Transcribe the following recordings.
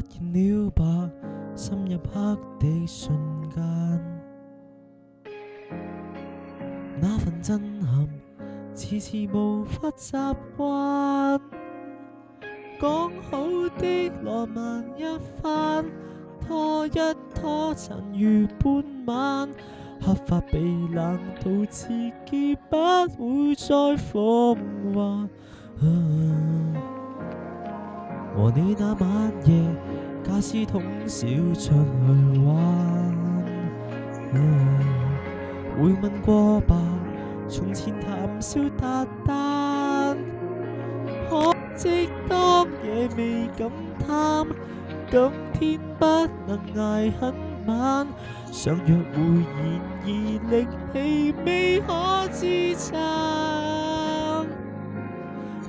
現了吧，深入黑的瞬間，那份震撼遲遲無法習慣。講好的浪漫一番，拖一拖殘餘半晚，黑髮被冷到自己不會再放話。和你那晚夜，假使通宵出去玩，會問過吧，從前談笑達旦，可惜當夜未敢貪，今天不能捱很晚，想約會然而力氣未可支撐，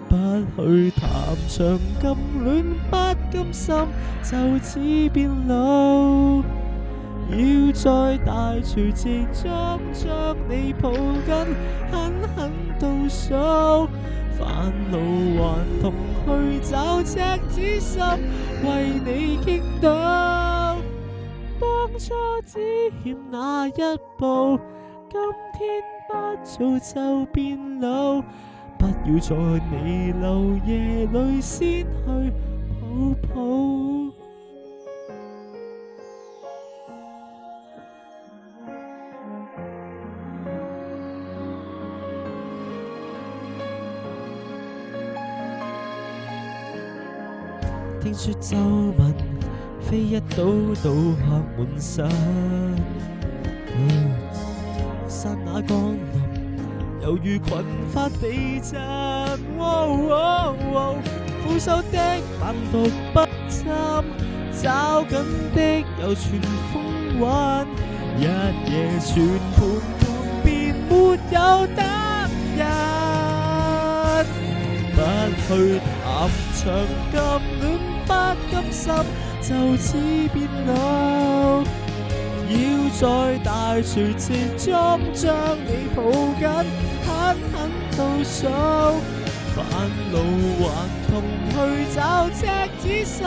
不去談長咁戀，不甘心就此變老，要在大除夕中將你抱緊，狠狠倒數，返老還童去找赤子心，為你傾倒。當初只欠那一步，今天不早就變老，不要在彌留夜裏先去抱抱。聽說皺紋非一刀刀刻滿身，剎那降臨猶如群發地震，苦手的猛毒不針，找緊的又全風雲，一夜全盤盤便沒有得人，不去談長咁戀，不甘心就此變老，要在大除夕中將你抱緊，狠狠倒數，返老還童去找赤子心，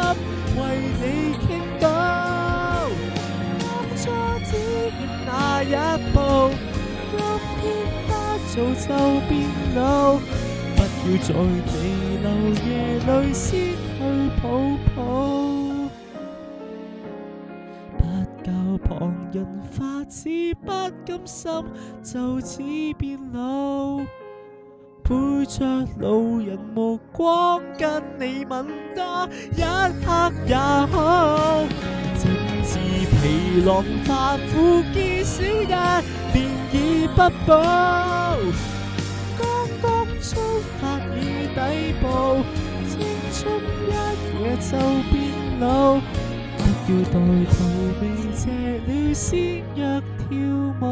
為你傾倒。當初只欠那一步，今天不早就變老，不要在彌留夜裏先去抱抱，不教旁人發指，不甘心就此變老，陪着路人目光跟你吻多一刻也好，正自疲勞乏苦見小日便已不保，剛剛出發已抵步，青春一夜就變老，不要待頭未謝了先約跳舞。